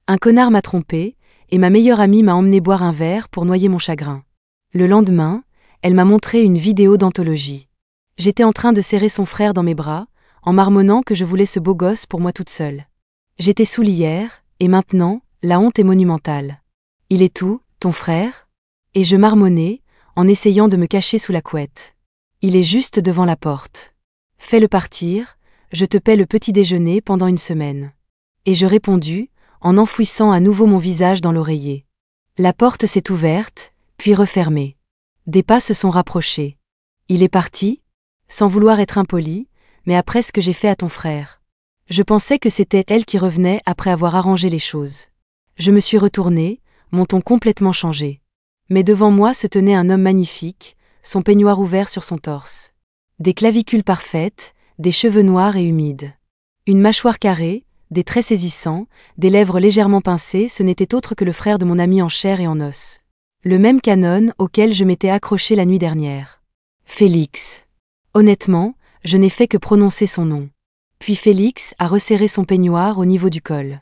Un connard m'a trompé, et ma meilleure amie m'a emmené boire un verre pour noyer mon chagrin. Le lendemain, elle m'a montré une vidéo d'anthologie. J'étais en train de serrer son frère dans mes bras, en marmonnant que je voulais ce beau gosse pour moi toute seule. J'étais saoule hier, et maintenant, la honte est monumentale. Il est où, ton frère ? Et je marmonnais, en essayant de me cacher sous la couette. Il est juste devant la porte. Fais-le partir, je te paie le petit déjeuner pendant une semaine. Et je répondis, en enfouissant à nouveau mon visage dans l'oreiller. La porte s'est ouverte, puis refermée. Des pas se sont rapprochés. Il est parti, sans vouloir être impoli, mais après ce que j'ai fait à ton frère. Je pensais que c'était elle qui revenait après avoir arrangé les choses. Je me suis retournée, mon ton complètement changé. Mais devant moi se tenait un homme magnifique, son peignoir ouvert sur son torse. Des clavicules parfaites, des cheveux noirs et humides. Une mâchoire carrée, des traits saisissants, des lèvres légèrement pincées, ce n'était autre que le frère de mon ami en chair et en os. Le même Canon auquel je m'étais accroché la nuit dernière. Félix. Honnêtement, je n'ai fait que prononcer son nom. Puis Félix a resserré son peignoir au niveau du col.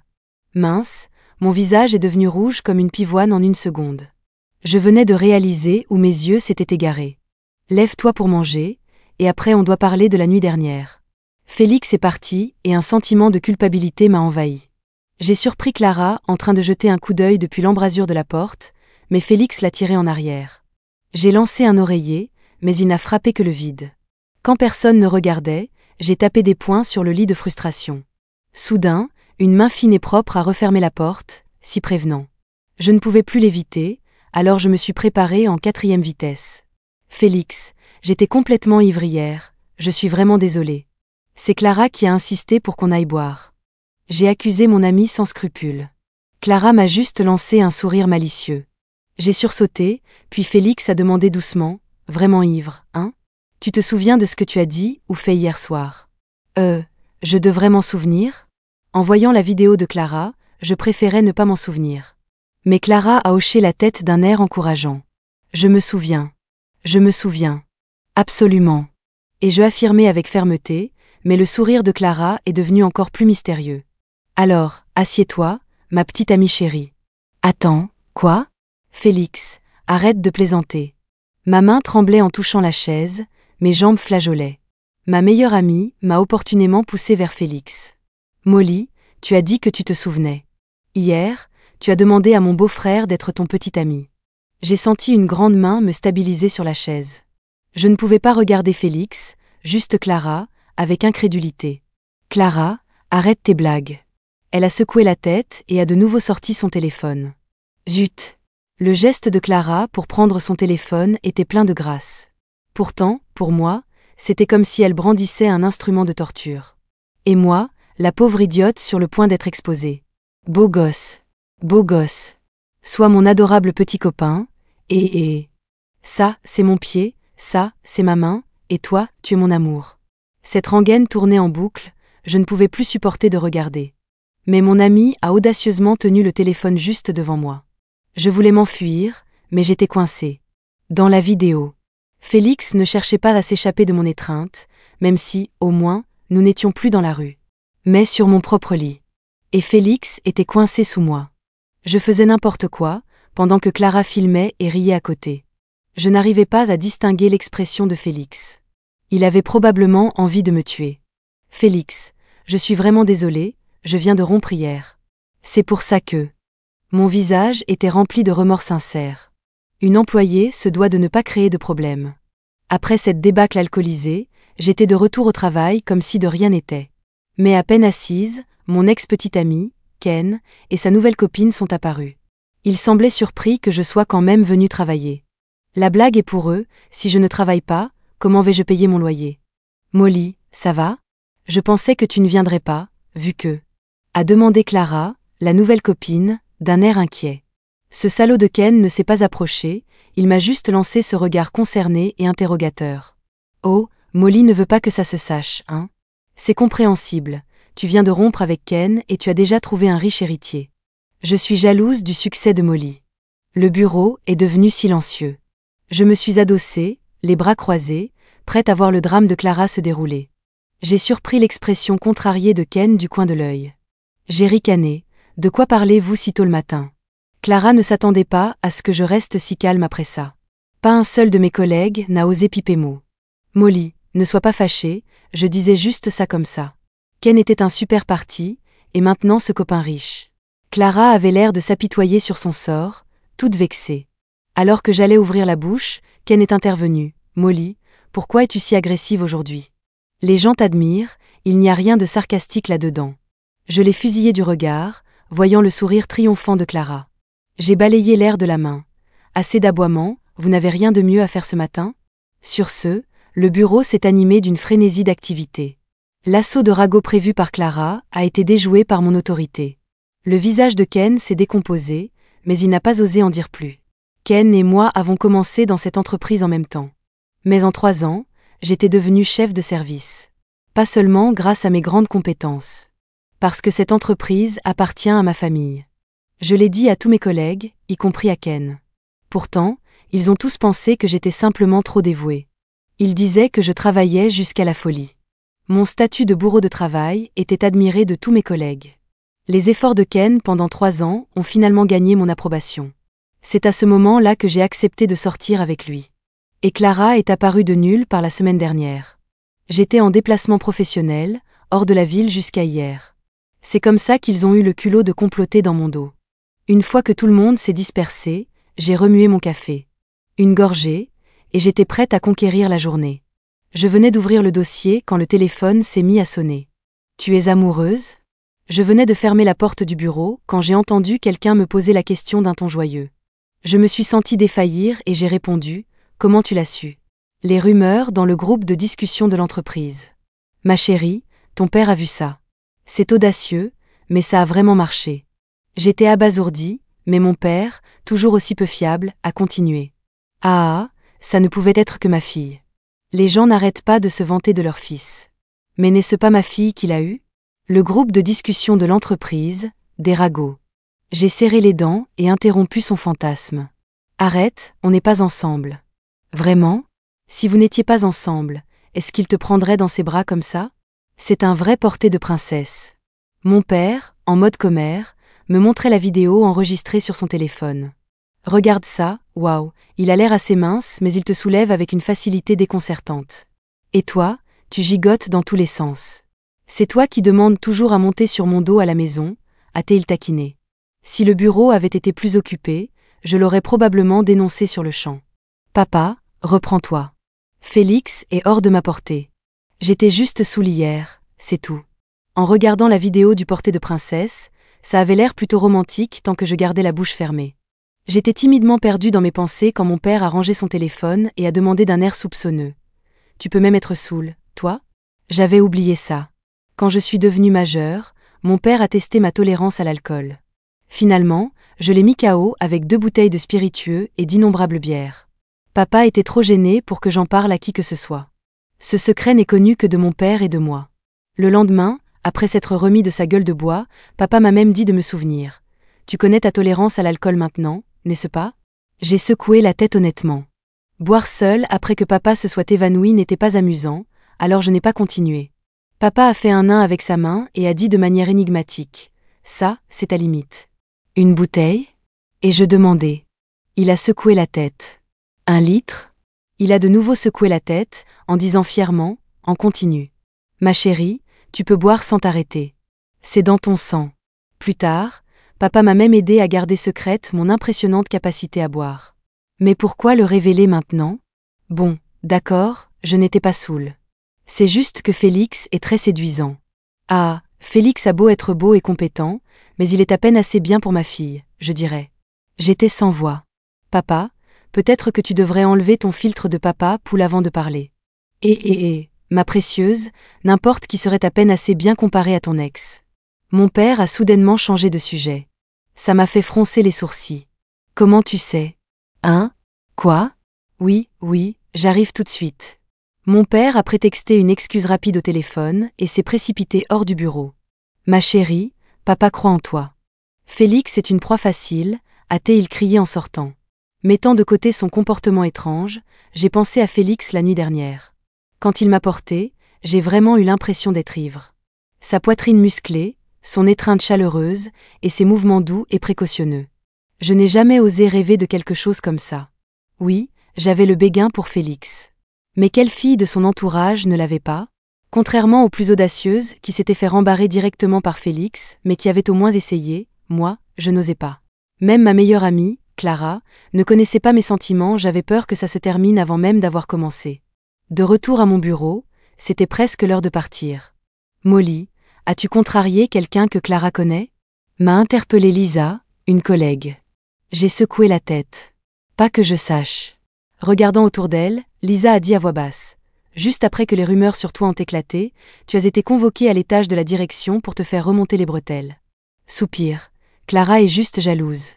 Mince, mon visage est devenu rouge comme une pivoine en une seconde. Je venais de réaliser où mes yeux s'étaient égarés. Lève-toi pour manger, et après on doit parler de la nuit dernière. Félix est parti, et un sentiment de culpabilité m'a envahi. J'ai surpris Clara en train de jeter un coup d'œil depuis l'embrasure de la porte, mais Félix l'a tiré en arrière. J'ai lancé un oreiller, mais il n'a frappé que le vide. Quand personne ne regardait, j'ai tapé des poings sur le lit de frustration. Soudain, une main fine et propre a refermé la porte, si prévenant. Je ne pouvais plus l'éviter, alors je me suis préparée en 4e vitesse. Félix, j'étais complètement ivre hier, je suis vraiment désolée. C'est Clara qui a insisté pour qu'on aille boire. J'ai accusé mon amie sans scrupule. Clara m'a juste lancé un sourire malicieux. J'ai sursauté, puis Félix a demandé doucement, vraiment ivre, hein ? Tu te souviens de ce que tu as dit ou fait hier soir ? Je devrais m'en souvenir ? En voyant la vidéo de Clara, je préférais ne pas m'en souvenir. Mais Clara a hoché la tête d'un air encourageant. Je me souviens. Je me souviens. Absolument. Et je affirmais avec fermeté, mais le sourire de Clara est devenu encore plus mystérieux. Alors, assieds-toi, ma petite amie chérie. Attends, quoi ? Félix, arrête de plaisanter. Ma main tremblait en touchant la chaise, mes jambes flageolaient. Ma meilleure amie m'a opportunément poussée vers Félix. Molly, tu as dit que tu te souvenais. Hier, tu as demandé à mon beau-frère d'être ton petit ami. J'ai senti une grande main me stabiliser sur la chaise. Je ne pouvais pas regarder Félix, juste Clara, avec incrédulité. Clara, arrête tes blagues. Elle a secoué la tête et a de nouveau sorti son téléphone. Zut! Le geste de Clara pour prendre son téléphone était plein de grâce. Pourtant, pour moi, c'était comme si elle brandissait un instrument de torture. Et moi, la pauvre idiote sur le point d'être exposée. Beau gosse. Beau gosse. Sois mon adorable petit copain, et... Ça, c'est mon pied, ça, c'est ma main, et toi, tu es mon amour. Cette rengaine tournait en boucle, je ne pouvais plus supporter de regarder. Mais mon ami a audacieusement tenu le téléphone juste devant moi. Je voulais m'enfuir, mais j'étais coincée. Dans la vidéo. Félix ne cherchait pas à s'échapper de mon étreinte, même si, au moins, nous n'étions plus dans la rue. Mais sur mon propre lit. Et Félix était coincé sous moi. Je faisais n'importe quoi, pendant que Clara filmait et riait à côté. Je n'arrivais pas à distinguer l'expression de Félix. Il avait probablement envie de me tuer. Félix, je suis vraiment désolée, je viens de rompre hier. C'est pour ça que... Mon visage était rempli de remords sincères. Une employée se doit de ne pas créer de problème. Après cette débâcle alcoolisée, j'étais de retour au travail comme si de rien n'était. Mais à peine assise, mon ex-petit ami, Ken, et sa nouvelle copine sont apparus. Ils semblaient surpris que je sois quand même venue travailler. La blague est pour eux, si je ne travaille pas, comment vais-je payer mon loyer ? Molly, ça va ? Je pensais que tu ne viendrais pas, vu que... a demandé Clara, la nouvelle copine, d'un air inquiet. Ce salaud de Ken ne s'est pas approché, il m'a juste lancé ce regard concerné et interrogateur. Oh, Molly ne veut pas que ça se sache, hein ? C'est compréhensible, tu viens de rompre avec Ken et tu as déjà trouvé un riche héritier. Je suis jalouse du succès de Molly. Le bureau est devenu silencieux. Je me suis adossée, les bras croisés, prête à voir le drame de Clara se dérouler. J'ai surpris l'expression contrariée de Ken du coin de l'œil. J'ai ricané, De quoi parlez-vous si tôt le matin? Clara ne s'attendait pas à ce que je reste si calme après ça. Pas un seul de mes collègues n'a osé piper mot. Molly, ne sois pas fâchée, je disais juste ça comme ça. Ken était un super parti, et maintenant ce copain riche. Clara avait l'air de s'apitoyer sur son sort, toute vexée. Alors que j'allais ouvrir la bouche, Ken est intervenu. Molly, pourquoi es-tu si agressive aujourd'hui? Les gens t'admirent, il n'y a rien de sarcastique là-dedans. Je l'ai fusillé du regard, voyant le sourire triomphant de Clara. J'ai balayé l'air de la main. Assez d'aboiements, vous n'avez rien de mieux à faire ce matin? Sur ce, le bureau s'est animé d'une frénésie d'activité. L'assaut de ragots prévu par Clara a été déjoué par mon autorité. Le visage de Ken s'est décomposé, mais il n'a pas osé en dire plus. Ken et moi avons commencé dans cette entreprise en même temps. Mais en 3 ans, j'étais devenue chef de service. Pas seulement grâce à mes grandes compétences. Parce que cette entreprise appartient à ma famille. Je l'ai dit à tous mes collègues, y compris à Ken. Pourtant, ils ont tous pensé que j'étais simplement trop dévouée. Ils disaient que je travaillais jusqu'à la folie. Mon statut de bourreau de travail était admiré de tous mes collègues. Les efforts de Ken pendant 3 ans ont finalement gagné mon approbation. C'est à ce moment-là que j'ai accepté de sortir avec lui. Et Clara est apparue de nulle part la semaine dernière. J'étais en déplacement professionnel, hors de la ville jusqu'à hier. C'est comme ça qu'ils ont eu le culot de comploter dans mon dos. Une fois que tout le monde s'est dispersé, j'ai remué mon café. Une gorgée, et j'étais prête à conquérir la journée. Je venais d'ouvrir le dossier quand le téléphone s'est mis à sonner. « Tu es amoureuse ?» Je venais de fermer la porte du bureau quand j'ai entendu quelqu'un me poser la question d'un ton joyeux. Je me suis sentie défaillir et j'ai répondu « Comment tu l'as su ?» Les rumeurs dans le groupe de discussion de l'entreprise. « Ma chérie, ton père a vu ça. C'est audacieux, mais ça a vraiment marché. » J'étais abasourdie, mais mon père, toujours aussi peu fiable, a continué. « Ah, ça ne pouvait être que ma fille. Les gens n'arrêtent pas de se vanter de leur fils. Mais n'est-ce pas ma fille qui l'a eu ?» Le groupe de discussion de l'entreprise, des ragots. J'ai serré les dents et interrompu son fantasme. « Arrête, on n'est pas ensemble. » « Vraiment? Si vous n'étiez pas ensemble, est-ce qu'il te prendrait dans ses bras comme ça? C'est un vrai porté de princesse. » Mon père, en mode commère, me montrait la vidéo enregistrée sur son téléphone. « Regarde ça, waouh, il a l'air assez mince mais il te soulève avec une facilité déconcertante. Et toi, tu gigotes dans tous les sens. C'est toi qui demandes toujours à monter sur mon dos à la maison, a-t-il taquiné. Si le bureau avait été plus occupé, je l'aurais probablement dénoncé sur le champ. Papa, reprends-toi. Félix est hors de ma portée. J'étais juste saoule hier, c'est tout. En regardant la vidéo du porté de princesse, ça avait l'air plutôt romantique tant que je gardais la bouche fermée. J'étais timidement perdue dans mes pensées quand mon père a rangé son téléphone et a demandé d'un air soupçonneux. « Tu peux même être saoule, toi ?» J'avais oublié ça. Quand je suis devenue majeure, mon père a testé ma tolérance à l'alcool. Finalement, je l'ai mis KO avec 2 bouteilles de spiritueux et d'innombrables bières. Papa était trop gêné pour que j'en parle à qui que ce soit. Ce secret n'est connu que de mon père et de moi. Le lendemain, après s'être remis de sa gueule de bois, papa m'a même dit de me souvenir. « Tu connais ta tolérance à l'alcool maintenant, n'est-ce pas ?» J'ai secoué la tête honnêtement. Boire seul après que papa se soit évanoui n'était pas amusant, alors je n'ai pas continué. Papa a fait un nain avec sa main et a dit de manière énigmatique. « Ça, c'est ta limite. » « Une bouteille ?» Et je demandais. Il a secoué la tête. « 1 litre ?» Il a de nouveau secoué la tête, en disant fièrement, en continu. « Ma chérie, tu peux boire sans t'arrêter. C'est dans ton sang. » Plus tard, papa m'a même aidé à garder secrète mon impressionnante capacité à boire. Mais pourquoi le révéler maintenant? Bon, d'accord, je n'étais pas saoule. C'est juste que Félix est très séduisant. Ah, Félix a beau être beau et compétent, mais il est à peine assez bien pour ma fille, je dirais. J'étais sans voix. Papa, peut-être que tu devrais enlever ton filtre de papa poule avant de parler. Ma précieuse, n'importe qui serait à peine assez bien comparé à ton ex. Mon père a soudainement changé de sujet. Ça m'a fait froncer les sourcils. Comment tu sais? Hein? Quoi? Oui, j'arrive tout de suite. Mon père a prétexté une excuse rapide au téléphone et s'est précipité hors du bureau. Ma chérie, papa croit en toi. Félix est une proie facile, a-t-il crié en sortant. Mettant de côté son comportement étrange, j'ai pensé à Félix la nuit dernière. Quand il m'a porté, j'ai vraiment eu l'impression d'être ivre. Sa poitrine musclée, son étreinte chaleureuse et ses mouvements doux et précautionneux. Je n'ai jamais osé rêver de quelque chose comme ça. Oui, j'avais le béguin pour Félix. Mais quelle fille de son entourage ne l'avait pas? Contrairement aux plus audacieuses qui s'étaient fait rembarrer directement par Félix, mais qui avaient au moins essayé, moi, je n'osais pas. Même ma meilleure amie, Clara, ne connaissait pas mes sentiments, j'avais peur que ça se termine avant même d'avoir commencé. De retour à mon bureau, c'était presque l'heure de partir. Molly, as-tu contrarié quelqu'un que Clara connaît? M'a interpellée Lisa, une collègue. J'ai secoué la tête. Pas que je sache. Regardant autour d'elle, Lisa a dit à voix basse. Juste après que les rumeurs sur toi ont éclaté, tu as été convoquée à l'étage de la direction pour te faire remonter les bretelles. Soupir. Clara est juste jalouse.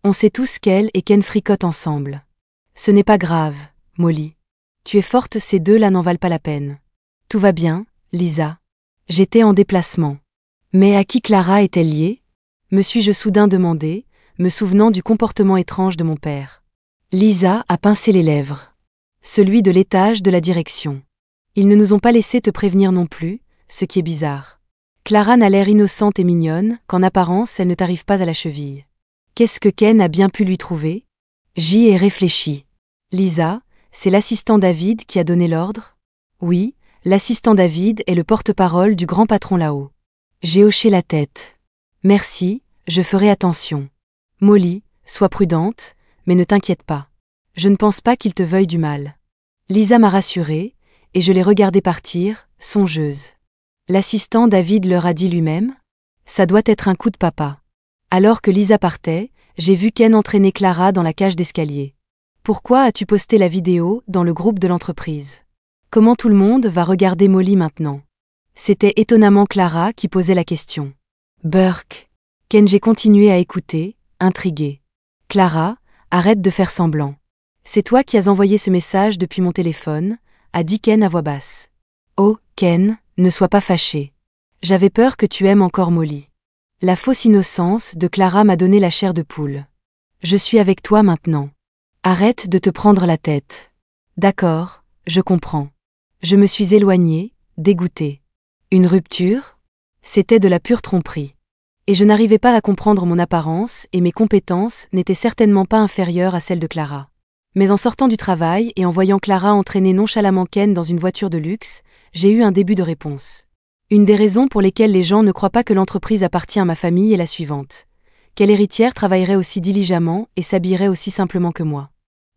On sait tous qu'elle et Ken fricotent ensemble. Ce n'est pas grave, Molly. Tu es forte, ces deux-là n'en valent pas la peine. Tout va bien, Lisa. J'étais en déplacement. Mais à qui Clara est-elle liée? Me suis-je soudain demandé, me souvenant du comportement étrange de mon père. Lisa a pincé les lèvres. Celui de l'étage de la direction. Ils ne nous ont pas laissé te prévenir non plus, ce qui est bizarre. Clara n'a l'air innocente et mignonne, qu'en apparence elle ne t'arrive pas à la cheville. Qu'est-ce que Ken a bien pu lui trouver? J'y ai réfléchi. Lisa, c'est l'assistant David qui a donné l'ordre? Oui, l'assistant David est le porte-parole du grand patron là-haut. J'ai hoché la tête. Merci, je ferai attention. Molly, sois prudente, mais ne t'inquiète pas. Je ne pense pas qu'il te veuille du mal. Lisa m'a rassurée, et je l'ai regardée partir, songeuse. L'assistant David leur a dit lui-même? Ça doit être un coup de papa. Alors que Lisa partait, j'ai vu Ken entraîner Clara dans la cage d'escalier. Pourquoi as-tu posté la vidéo dans le groupe de l'entreprise? Comment tout le monde va regarder Molly maintenant? C'était étonnamment Clara qui posait la question. Burke. Ken, j'ai continué à écouter, intriguée. Clara, arrête de faire semblant. C'est toi qui as envoyé ce message depuis mon téléphone, a dit Ken à voix basse. Oh, Ken, ne sois pas fâché. J'avais peur que tu aimes encore Molly. La fausse innocence de Clara m'a donné la chair de poule. Je suis avec toi maintenant. Arrête de te prendre la tête. D'accord, je comprends. Je me suis éloignée, dégoûtée. Une rupture? C'était de la pure tromperie. Et je n'arrivais pas à comprendre mon apparence et mes compétences n'étaient certainement pas inférieures à celles de Clara. Mais en sortant du travail et en voyant Clara entraîner nonchalamment Ken dans une voiture de luxe, j'ai eu un début de réponse. Une des raisons pour lesquelles les gens ne croient pas que l'entreprise appartient à ma famille est la suivante. Quelle héritière travaillerait aussi diligemment et s'habillerait aussi simplement que moi?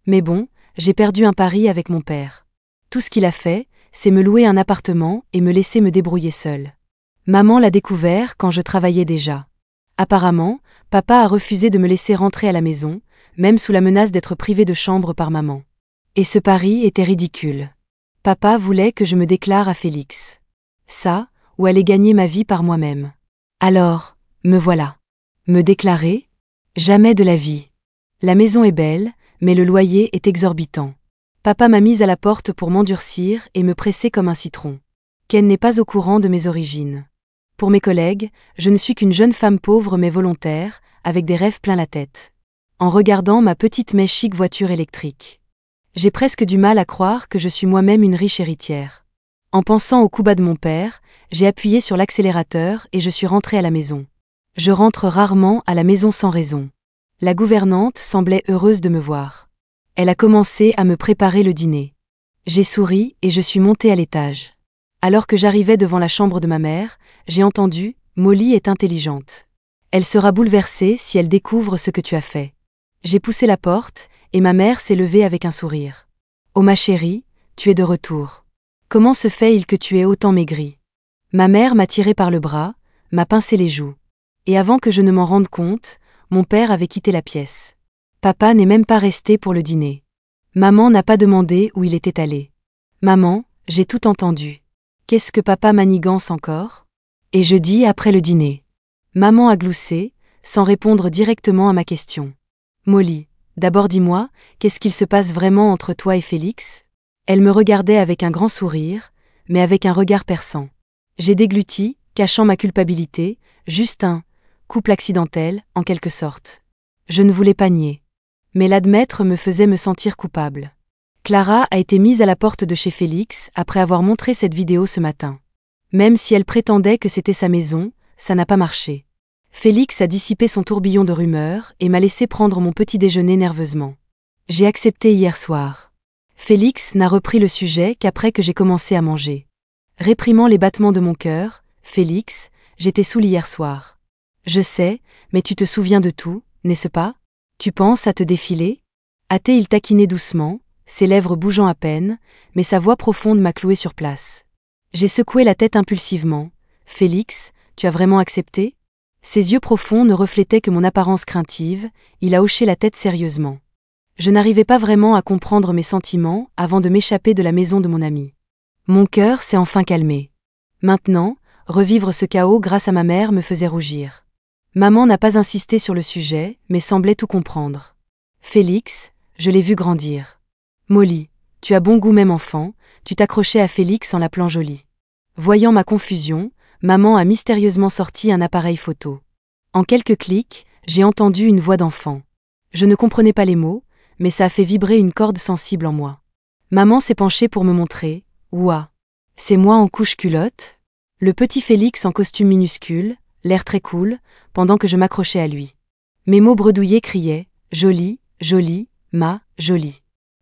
Mais bon, j'ai perdu un pari avec mon père. Tout ce qu'il a fait, c'est me louer un appartement et me laisser me débrouiller seule. Maman l'a découvert quand je travaillais déjà. Apparemment, papa a refusé de me laisser rentrer à la maison, même sous la menace d'être privé de chambre par maman. Et ce pari était ridicule. Papa voulait que je me déclare à Félix. Ça, ou aller gagner ma vie par moi-même. Alors, me voilà. Me déclarer? Jamais de la vie. La maison est belle, mais le loyer est exorbitant. Papa m'a mise à la porte pour m'endurcir et me presser comme un citron. Ken n'est pas au courant de mes origines. Pour mes collègues, je ne suis qu'une jeune femme pauvre mais volontaire, avec des rêves plein la tête. En regardant ma petite mais chic voiture électrique. J'ai presque du mal à croire que je suis moi-même une riche héritière. En pensant au coup bas de mon père, j'ai appuyé sur l'accélérateur et je suis rentrée à la maison. Je rentre rarement à la maison sans raison. La gouvernante semblait heureuse de me voir. Elle a commencé à me préparer le dîner. J'ai souri et je suis montée à l'étage. Alors que j'arrivais devant la chambre de ma mère, j'ai entendu « Molly est intelligente. Elle sera bouleversée si elle découvre ce que tu as fait. » J'ai poussé la porte, et ma mère s'est levée avec un sourire. « Oh ma chérie, tu es de retour. Comment se fait-il que tu aies autant maigri ?» Ma mère m'a tiré par le bras, m'a pincé les joues. Et avant que je ne m'en rende compte, mon père avait quitté la pièce. Papa n'est même pas resté pour le dîner. Maman n'a pas demandé où il était allé. Maman, j'ai tout entendu. Qu'est-ce que papa manigance encore? Et jeudi après le dîner. Maman a gloussé, sans répondre directement à ma question. Molly, d'abord dis-moi, qu'est-ce qu'il se passe vraiment entre toi et Félix? Elle me regardait avec un grand sourire, mais avec un regard perçant. J'ai dégluti, cachant ma culpabilité, juste un couple accidentel, en quelque sorte. Je ne voulais pas nier. Mais l'admettre me faisait me sentir coupable. Clara a été mise à la porte de chez Félix après avoir montré cette vidéo ce matin. Même si elle prétendait que c'était sa maison, ça n'a pas marché. Félix a dissipé son tourbillon de rumeurs et m'a laissé prendre mon petit déjeuner nerveusement. J'ai accepté hier soir. Félix n'a repris le sujet qu'après que j'ai commencé à manger. Réprimant les battements de mon cœur, Félix, j'étais saoul hier soir. Je sais, mais tu te souviens de tout, n'est-ce pas? Tu penses à te défiler? Athée, il taquinait doucement, ses lèvres bougeant à peine, mais sa voix profonde m'a cloué sur place. J'ai secoué la tête impulsivement. Félix, tu as vraiment accepté? Ses yeux profonds ne reflétaient que mon apparence craintive, il a hoché la tête sérieusement. Je n'arrivais pas vraiment à comprendre mes sentiments avant de m'échapper de la maison de mon ami. Mon cœur s'est enfin calmé. Maintenant, revivre ce chaos grâce à ma mère me faisait rougir. Maman n'a pas insisté sur le sujet, mais semblait tout comprendre. Félix, je l'ai vu grandir. Molly, tu as bon goût même enfant, tu t'accrochais à Félix en l'appelant joli. Voyant ma confusion, maman a mystérieusement sorti un appareil photo. En quelques clics, j'ai entendu une voix d'enfant. Je ne comprenais pas les mots, mais ça a fait vibrer une corde sensible en moi. Maman s'est penchée pour me montrer. Ouah! C'est moi en couche culotte? Le petit Félix en costume minuscule, l'air très cool, pendant que je m'accrochais à lui. Mes mots bredouillés criaient « Jolie, jolie, ma, jolie ».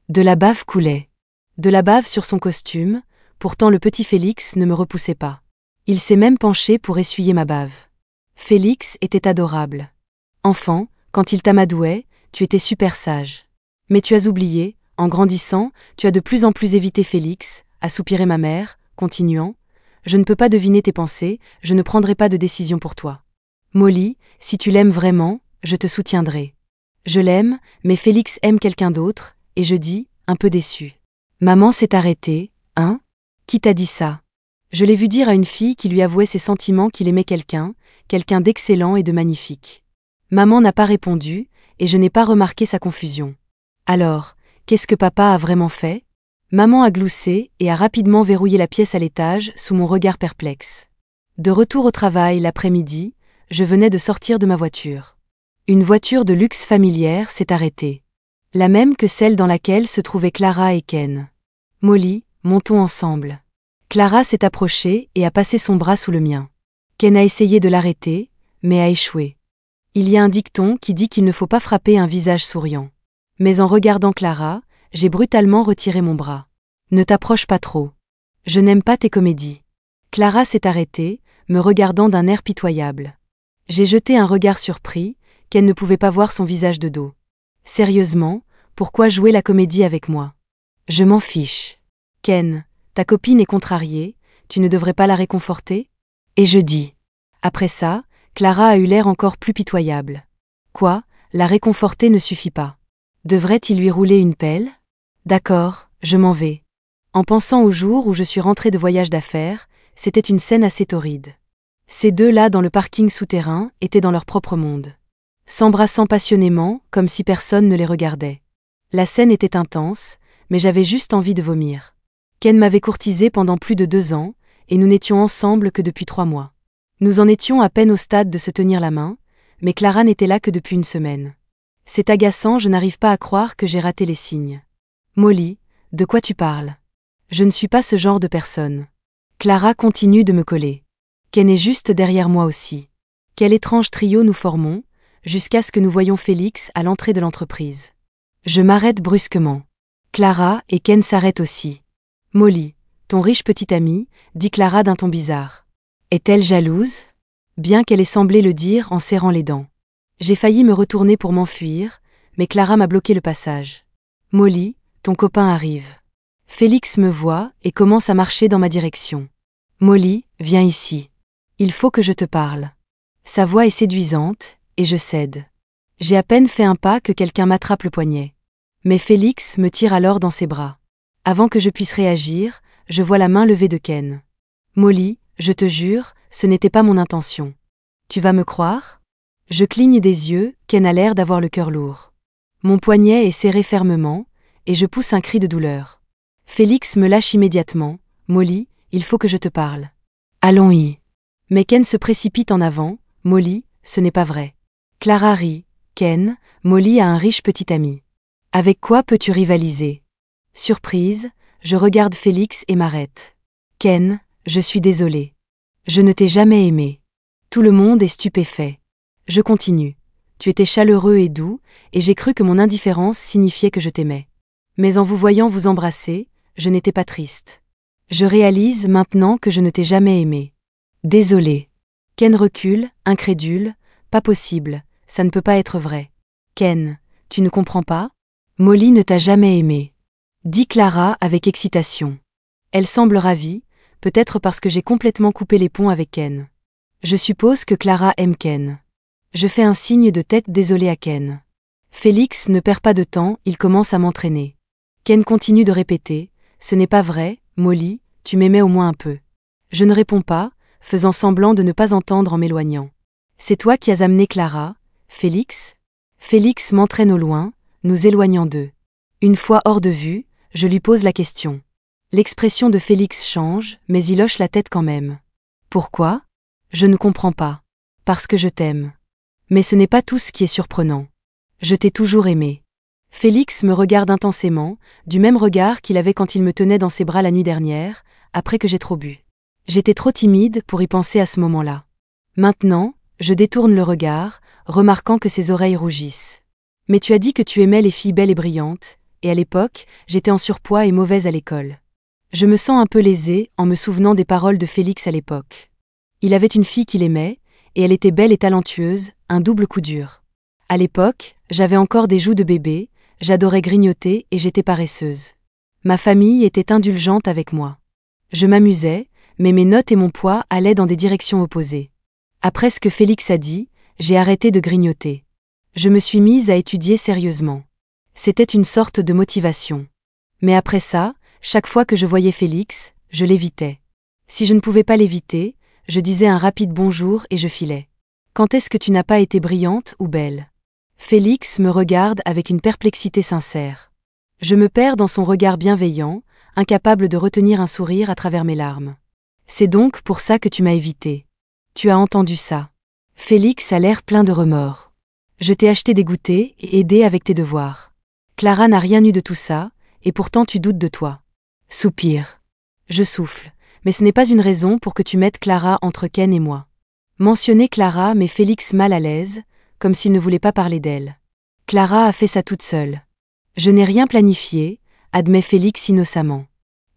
De la bave coulait. De la bave sur son costume, pourtant le petit Félix ne me repoussait pas. Il s'est même penché pour essuyer ma bave. Félix était adorable. Enfant, quand il t'amadouait, tu étais super sage. Mais tu as oublié, en grandissant, tu as de plus en plus évité Félix, a soupiré ma mère, continuant. Je ne peux pas deviner tes pensées, je ne prendrai pas de décision pour toi. Molly, si tu l'aimes vraiment, je te soutiendrai. Je l'aime, mais Félix aime quelqu'un d'autre, et je dis, un peu déçu. Maman s'est arrêtée, hein? Qui t'a dit ça? Je l'ai vu dire à une fille qui lui avouait ses sentiments qu'il aimait quelqu'un d'excellent et de magnifique. Maman n'a pas répondu, et je n'ai pas remarqué sa confusion. Alors, qu'est-ce que papa a vraiment fait? Maman a gloussé et a rapidement verrouillé la pièce à l'étage sous mon regard perplexe. De retour au travail l'après-midi, je venais de sortir de ma voiture. Une voiture de luxe familière s'est arrêtée. La même que celle dans laquelle se trouvaient Clara et Ken. Molly, montons ensemble. Clara s'est approchée et a passé son bras sous le mien. Ken a essayé de l'arrêter, mais a échoué. Il y a un dicton qui dit qu'il ne faut pas frapper un visage souriant. Mais en regardant Clara, j'ai brutalement retiré mon bras. Ne t'approche pas trop. Je n'aime pas tes comédies. Clara s'est arrêtée, me regardant d'un air pitoyable. J'ai jeté un regard surpris, Ken ne pouvait pas voir son visage de dos. Sérieusement, pourquoi jouer la comédie avec moi? Je m'en fiche. Ken, ta copine est contrariée, tu ne devrais pas la réconforter? Et je dis. Après ça, Clara a eu l'air encore plus pitoyable. Quoi, la réconforter ne suffit pas. Devrait-il lui rouler une pelle? D'accord, je m'en vais. En pensant au jour où je suis rentrée de voyage d'affaires, c'était une scène assez torride. Ces deux-là dans le parking souterrain étaient dans leur propre monde. S'embrassant passionnément, comme si personne ne les regardait. La scène était intense, mais j'avais juste envie de vomir. Ken m'avait courtisée pendant plus de 2 ans, et nous n'étions ensemble que depuis 3 mois. Nous en étions à peine au stade de se tenir la main, mais Clara n'était là que depuis une semaine. C'est agaçant, je n'arrive pas à croire que j'ai raté les signes. Molly, de quoi tu parles? Je ne suis pas ce genre de personne. Clara continue de me coller. Ken est juste derrière moi aussi. Quel étrange trio nous formons, jusqu'à ce que nous voyions Félix à l'entrée de l'entreprise. Je m'arrête brusquement. Clara et Ken s'arrêtent aussi. Molly, ton riche petit ami, dit Clara d'un ton bizarre. Est-elle jalouse? Bien qu'elle ait semblé le dire en serrant les dents. J'ai failli me retourner pour m'enfuir, mais Clara m'a bloqué le passage. Molly, ton copain arrive. Félix me voit et commence à marcher dans ma direction. Molly, viens ici. Il faut que je te parle. Sa voix est séduisante, et je cède. J'ai à peine fait un pas que quelqu'un m'attrape le poignet. Mais Félix me tire alors dans ses bras. Avant que je puisse réagir, je vois la main levée de Ken. Molly, je te jure, ce n'était pas mon intention. Tu vas me croire? Je cligne des yeux, Ken a l'air d'avoir le cœur lourd. Mon poignet est serré fermement, et je pousse un cri de douleur. Félix me lâche immédiatement. Molly, il faut que je te parle. Allons-y. Mais Ken se précipite en avant. Molly, ce n'est pas vrai. Clara rit. Ken, Molly a un riche petit ami. Avec quoi peux-tu rivaliser? Surprise, je regarde Félix et m'arrête. Ken, je suis désolée. Je ne t'ai jamais aimé. Tout le monde est stupéfait. Je continue. Tu étais chaleureux et doux, et j'ai cru que mon indifférence signifiait que je t'aimais. Mais en vous voyant vous embrasser, je n'étais pas triste. Je réalise maintenant que je ne t'ai jamais aimé. Désolée. Ken recule, incrédule. Pas possible, ça ne peut pas être vrai. Ken, tu ne comprends pas? Molly ne t'a jamais aimé. Dit Clara avec excitation. Elle semble ravie, peut-être parce que j'ai complètement coupé les ponts avec Ken. Je suppose que Clara aime Ken. Je fais un signe de tête désolé à Ken. Félix ne perd pas de temps, il commence à m'entraîner. Ken continue de répéter, ce n'est pas vrai, Molly, tu m'aimais au moins un peu. Je ne réponds pas, faisant semblant de ne pas entendre en m'éloignant. C'est toi qui as amené Clara, Félix? Félix m'entraîne au loin, nous éloignant d'eux. Une fois hors de vue, je lui pose la question. L'expression de Félix change, mais il hoche la tête quand même. Pourquoi? Je ne comprends pas. Parce que je t'aime. Mais ce n'est pas tout ce qui est surprenant. Je t'ai toujours aimé. Félix me regarde intensément, du même regard qu'il avait quand il me tenait dans ses bras la nuit dernière, après que j'ai trop bu. J'étais trop timide pour y penser à ce moment-là. Maintenant, je détourne le regard, remarquant que ses oreilles rougissent. Mais tu as dit que tu aimais les filles belles et brillantes, et à l'époque, j'étais en surpoids et mauvaise à l'école. Je me sens un peu lésée en me souvenant des paroles de Félix à l'époque. Il avait une fille qu'il aimait, et elle était belle et talentueuse, un double coup dur. À l'époque, j'avais encore des joues de bébé, j'adorais grignoter et j'étais paresseuse. Ma famille était indulgente avec moi. Je m'amusais, mais mes notes et mon poids allaient dans des directions opposées. Après ce que Félix a dit, j'ai arrêté de grignoter. Je me suis mise à étudier sérieusement. C'était une sorte de motivation. Mais après ça, chaque fois que je voyais Félix, je l'évitais. Si je ne pouvais pas l'éviter, je disais un rapide bonjour et je filais. Quand est-ce que tu n'as pas été brillante ou belle? Félix me regarde avec une perplexité sincère. Je me perds dans son regard bienveillant, incapable de retenir un sourire à travers mes larmes. C'est donc pour ça que tu m'as évité. Tu as entendu ça. Félix a l'air plein de remords. Je t'ai acheté des goûters et aidé avec tes devoirs. Clara n'a rien eu de tout ça, et pourtant tu doutes de toi. Soupir. Je souffle, mais ce n'est pas une raison pour que tu mettes Clara entre Ken et moi. Mentionner Clara met Félix mal à l'aise, comme s'il ne voulait pas parler d'elle. Clara a fait ça toute seule. Je n'ai rien planifié, admet Félix innocemment.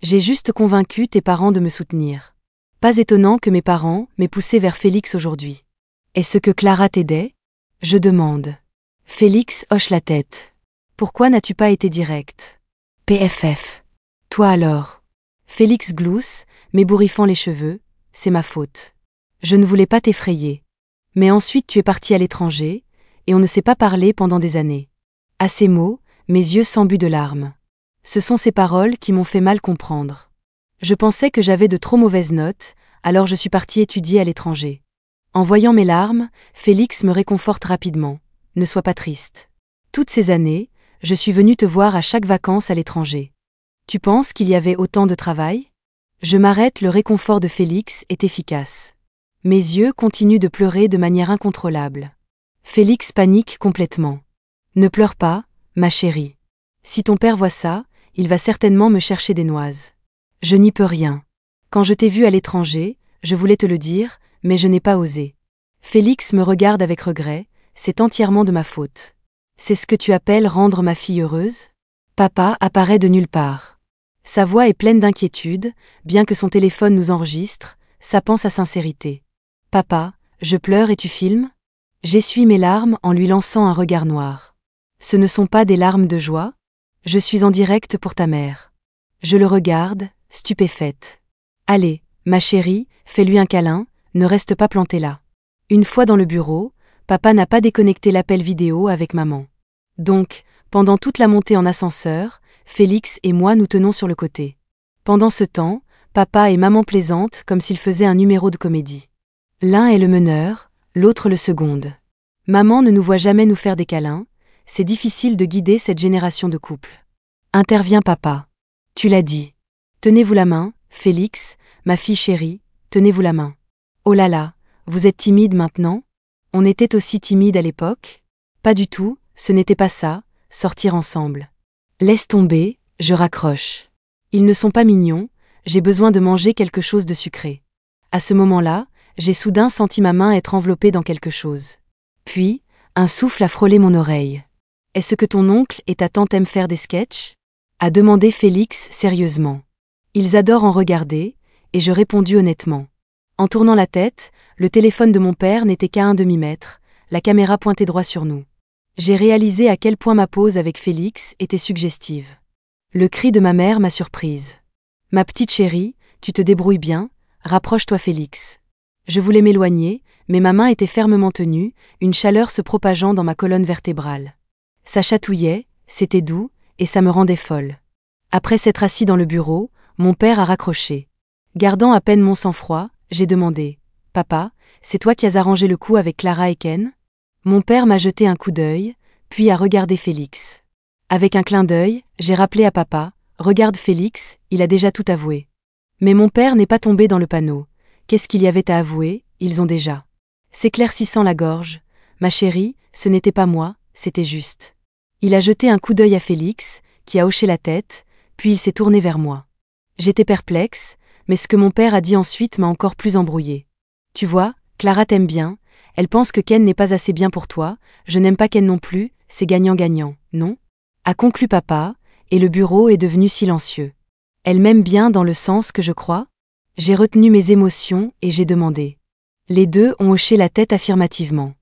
J'ai juste convaincu tes parents de me soutenir. Pas étonnant que mes parents m'aient poussé vers Félix aujourd'hui. Est-ce que Clara t'aidait? Je demande. Félix hoche la tête. Pourquoi n'as-tu pas été direct? PFF. Toi alors? Félix glousse, m'ébouriffant les cheveux, c'est ma faute. Je ne voulais pas t'effrayer. Mais ensuite tu es parti à l'étranger, et on ne s'est pas parlé pendant des années. À ces mots, mes yeux s'embuent de larmes. Ce sont ces paroles qui m'ont fait mal comprendre. Je pensais que j'avais de trop mauvaises notes, alors je suis partie étudier à l'étranger. En voyant mes larmes, Félix me réconforte rapidement. Ne sois pas triste. Toutes ces années, je suis venue te voir à chaque vacances à l'étranger. Tu penses qu'il y avait autant de travail? Je m'arrête, le réconfort de Félix est efficace. Mes yeux continuent de pleurer de manière incontrôlable. Félix panique complètement. Ne pleure pas, ma chérie. Si ton père voit ça, il va certainement me chercher des noises. Je n'y peux rien. Quand je t'ai vu à l'étranger, je voulais te le dire, mais je n'ai pas osé. Félix me regarde avec regret, c'est entièrement de ma faute. C'est ce que tu appelles rendre ma fille heureuse? Papa apparaît de nulle part. Sa voix est pleine d'inquiétude, bien que son téléphone nous enregistre, sapant sa sincérité. Papa, je pleure et tu filmes? J'essuie mes larmes en lui lançant un regard noir. Ce ne sont pas des larmes de joie? Je suis en direct pour ta mère. Je le regarde, stupéfaite. Allez, ma chérie, fais-lui un câlin, ne reste pas planté là. Une fois dans le bureau, papa n'a pas déconnecté l'appel vidéo avec maman. Donc, pendant toute la montée en ascenseur, Félix et moi nous tenons sur le côté. Pendant ce temps, papa et maman plaisantent comme s'ils faisaient un numéro de comédie. L'un est le meneur, l'autre le seconde. Maman ne nous voit jamais nous faire des câlins, c'est difficile de guider cette génération de couples. Intervient papa. Tu l'as dit. Tenez-vous la main, Félix, ma fille chérie, tenez-vous la main. Oh là là, vous êtes timide maintenant? On était aussi timide à l'époque? Pas du tout, ce n'était pas ça, sortir ensemble. Laisse tomber, je raccroche. Ils ne sont pas mignons, j'ai besoin de manger quelque chose de sucré. À ce moment-là, j'ai soudain senti ma main être enveloppée dans quelque chose. Puis, un souffle a frôlé mon oreille. « Est-ce que ton oncle et ta tante aiment faire des sketchs ?» a demandé Félix sérieusement. Ils adorent en regarder, et je répondis honnêtement. En tournant la tête, le téléphone de mon père n'était qu'à 1/2 mètre, la caméra pointée droit sur nous. J'ai réalisé à quel point ma pause avec Félix était suggestive. Le cri de ma mère m'a surprise. « Ma petite chérie, tu te débrouilles bien, rapproche-toi Félix. » Je voulais m'éloigner, mais ma main était fermement tenue, une chaleur se propageant dans ma colonne vertébrale. Ça chatouillait, c'était doux, et ça me rendait folle. Après s'être assis dans le bureau, mon père a raccroché. Gardant à peine mon sang-froid, j'ai demandé « Papa, c'est toi qui as arrangé le coup avec Clara et Ken ?» Mon père m'a jeté un coup d'œil, puis a regardé Félix. Avec un clin d'œil, j'ai rappelé à papa « Regarde Félix, il a déjà tout avoué. » Mais mon père n'est pas tombé dans le panneau. Qu'est-ce qu'il y avait à avouer, ils ont déjà. S'éclaircissant la gorge, « Ma chérie, ce n'était pas moi, c'était juste. » Il a jeté un coup d'œil à Félix, qui a hoché la tête, puis il s'est tourné vers moi. J'étais perplexe, mais ce que mon père a dit ensuite m'a encore plus embrouillée. « Tu vois, Clara t'aime bien, elle pense que Ken n'est pas assez bien pour toi, je n'aime pas Ken non plus, c'est gagnant-gagnant, non ?» a conclu papa, et le bureau est devenu silencieux. « Elle m'aime bien dans le sens que je crois ?» J'ai retenu mes émotions et j'ai demandé. Les deux ont hoché la tête affirmativement.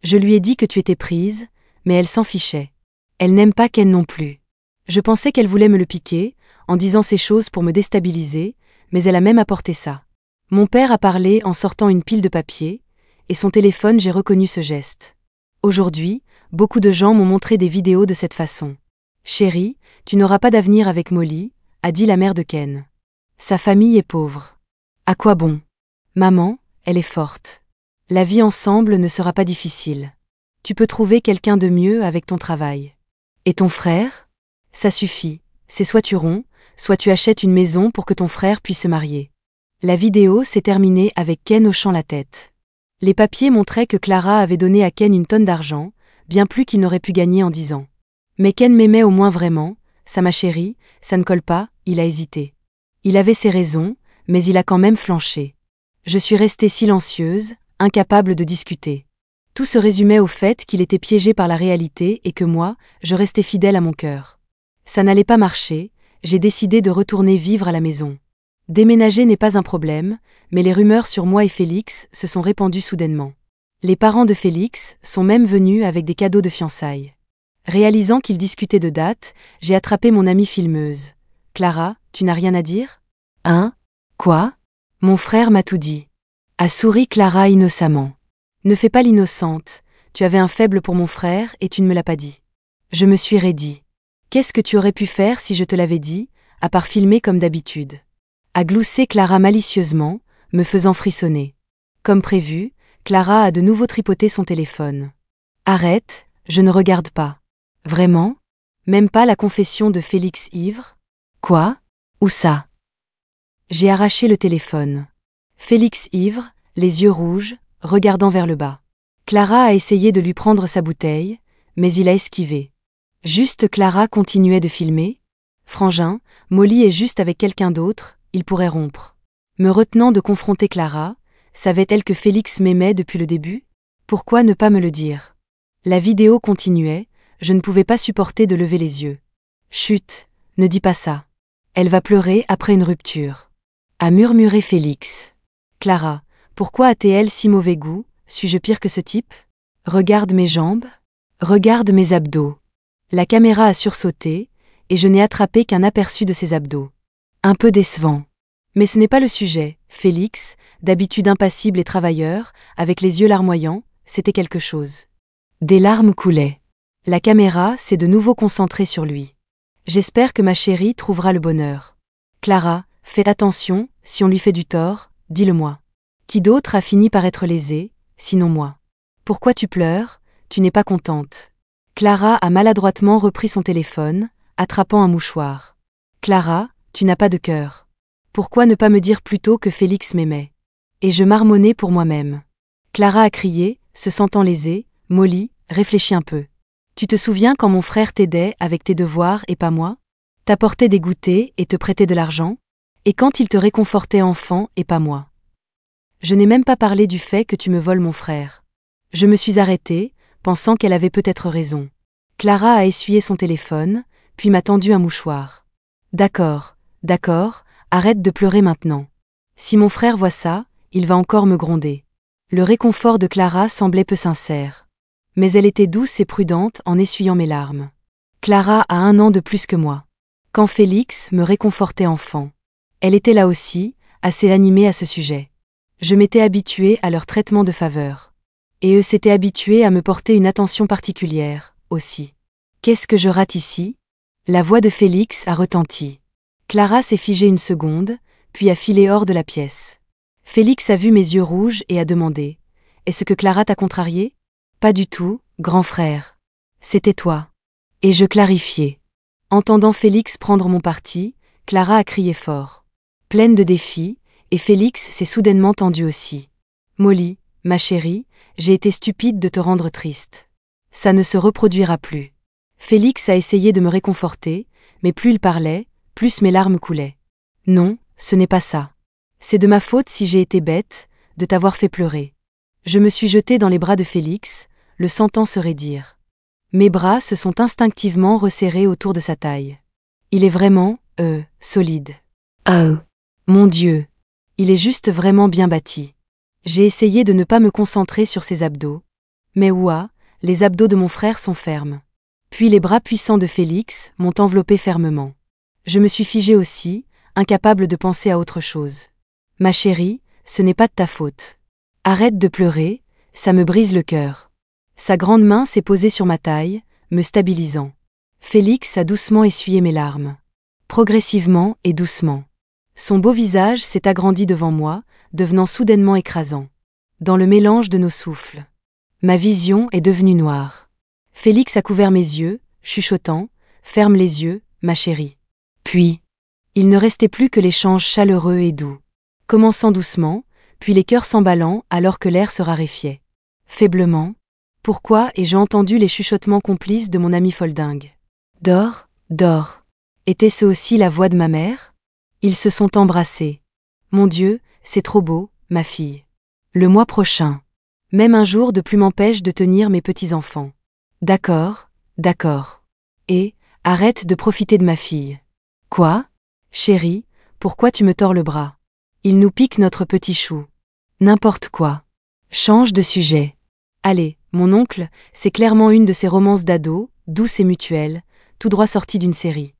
Je lui ai dit que tu étais prise, mais elle s'en fichait. Elle n'aime pas Ken non plus. Je pensais qu'elle voulait me le piquer, en disant ces choses pour me déstabiliser, mais elle a même apporté ça. Mon père a parlé en sortant une pile de papier, et son téléphone, j'ai reconnu ce geste. Aujourd'hui, beaucoup de gens m'ont montré des vidéos de cette façon. « Chérie, tu n'auras pas d'avenir avec Molly », a dit la mère de Ken. Sa famille est pauvre. À quoi bon? Maman, elle est forte. La vie ensemble ne sera pas difficile. Tu peux trouver quelqu'un de mieux avec ton travail. Et ton frère? Ça suffit, c'est soit tu romps, soit tu achètes une maison pour que ton frère puisse se marier. La vidéo s'est terminée avec Ken hochant la tête. Les papiers montraient que Clara avait donné à Ken une tonne d'argent, bien plus qu'il n'aurait pu gagner en 10 ans. Mais Ken m'aimait au moins vraiment, ça ma chérie, ça ne colle pas, il a hésité. Il avait ses raisons, mais il a quand même flanché. Je suis restée silencieuse, incapable de discuter. Tout se résumait au fait qu'il était piégé par la réalité et que moi, je restais fidèle à mon cœur. Ça n'allait pas marcher, j'ai décidé de retourner vivre à la maison. Déménager n'est pas un problème, mais les rumeurs sur moi et Félix se sont répandues soudainement. Les parents de Félix sont même venus avec des cadeaux de fiançailles. Réalisant qu'ils discutaient de date, j'ai attrapé mon amie filmeuse. « Clara, tu n'as rien à dire ?»« Hein? Quoi ? Mon frère m'a tout dit. » A souri Clara innocemment. « Ne fais pas l'innocente, tu avais un faible pour mon frère et tu ne me l'as pas dit. » Je me suis raidie. « Qu'est-ce que tu aurais pu faire si je te l'avais dit, à part filmer comme d'habitude ?» A gloussé Clara malicieusement, me faisant frissonner. Comme prévu, Clara a de nouveau tripoté son téléphone. « Arrête, je ne regarde pas. » Vraiment? Même pas la confession de Félix ivre? Quoi? Où ça? J'ai arraché le téléphone. Félix ivre, les yeux rouges, regardant vers le bas. Clara a essayé de lui prendre sa bouteille, mais il a esquivé. Juste Clara continuait de filmer. Frangin, Molly est juste avec quelqu'un d'autre, il pourrait rompre. Me retenant de confronter Clara, savait-elle que Félix m'aimait depuis le début? Pourquoi ne pas me le dire? La vidéo continuait, je ne pouvais pas supporter de lever les yeux. Chut, ne dis pas ça. Elle va pleurer après une rupture. A murmuré Félix. Clara, pourquoi a-t-elle si mauvais goût, suis-je pire que ce type? Regarde mes jambes. Regarde mes abdos. La caméra a sursauté, et je n'ai attrapé qu'un aperçu de ses abdos. Un peu décevant. Mais ce n'est pas le sujet. Félix, d'habitude impassible et travailleur, avec les yeux larmoyants, c'était quelque chose. Des larmes coulaient. La caméra s'est de nouveau concentrée sur lui. J'espère que ma chérie trouvera le bonheur. Clara, fais attention, si on lui fait du tort, dis-le-moi. Qui d'autre a fini par être lésé, sinon moi? Pourquoi tu pleures? Tu n'es pas contente. Clara a maladroitement repris son téléphone, attrapant un mouchoir. Clara, tu n'as pas de cœur. Pourquoi ne pas me dire plutôt que Félix m'aimait? Et je marmonnais pour moi-même. Clara a crié, se sentant lésée, Molly, réfléchis un peu. Tu te souviens quand mon frère t'aidait avec tes devoirs et pas moi? T'apportait des goûters et te prêtait de l'argent? Et quand il te réconfortait enfant et pas moi? Je n'ai même pas parlé du fait que tu me voles mon frère. Je me suis arrêtée, pensant qu'elle avait peut-être raison. Clara a essuyé son téléphone, puis m'a tendu un mouchoir. D'accord, arrête de pleurer maintenant. Si mon frère voit ça, il va encore me gronder. Le réconfort de Clara semblait peu sincère. Mais elle était douce et prudente en essuyant mes larmes. Clara a 1 an de plus que moi. Quand Félix me réconfortait enfant, elle était là aussi, assez animée à ce sujet. Je m'étais habituée à leur traitement de faveur. Et eux s'étaient habitués à me porter une attention particulière, aussi. Qu'est-ce que je rate ici ? La voix de Félix a retenti. Clara s'est figée une seconde, puis a filé hors de la pièce. Félix a vu mes yeux rouges et a demandé : « Est-ce que Clara t'a contrarié ? » Pas du tout, grand frère. C'était toi. Et je clarifiais. Entendant Félix prendre mon parti, Clara a crié fort. Pleine de défis, et Félix s'est soudainement tendu aussi. Molly, ma chérie, j'ai été stupide de te rendre triste. Ça ne se reproduira plus. Félix a essayé de me réconforter, mais plus il parlait, plus mes larmes coulaient. Non, ce n'est pas ça. C'est de ma faute si j'ai été bête, de t'avoir fait pleurer. Je me suis jetée dans les bras de Félix, le sentant se raidir. Mes bras se sont instinctivement resserrés autour de sa taille. Il est vraiment, solide. Oh, mon Dieu. Il est juste vraiment bien bâti. J'ai essayé de ne pas me concentrer sur ses abdos. Mais ouah, les abdos de mon frère sont fermes. Puis les bras puissants de Félix m'ont enveloppé fermement. Je me suis figée aussi, incapable de penser à autre chose. Ma chérie, ce n'est pas de ta faute. Arrête de pleurer, ça me brise le cœur. Sa grande main s'est posée sur ma taille, me stabilisant. Félix a doucement essuyé mes larmes. Progressivement et doucement. Son beau visage s'est agrandi devant moi, devenant soudainement écrasant. Dans le mélange de nos souffles. Ma vision est devenue noire. Félix a couvert mes yeux, chuchotant : « Ferme les yeux, ma chérie. » Puis, il ne restait plus que l'échange chaleureux et doux. Commençant doucement, puis les cœurs s'emballant alors que l'air se raréfiait. Faiblement. Pourquoi ai-je entendu les chuchotements complices de mon ami foldingue ? Dors, dors. Était-ce aussi la voix de ma mère ? Ils se sont embrassés. Mon Dieu, c'est trop beau, ma fille. Le mois prochain. Même un jour de plus m'empêche de tenir mes petits-enfants. D'accord. Et, arrête de profiter de ma fille. Quoi ? Chérie, pourquoi tu me tords le bras ? Il nous pique notre petit chou. N'importe quoi. Change de sujet. Allez, mon oncle, c'est clairement une de ces romances d'ado, douce et mutuelle, tout droit sortie d'une série.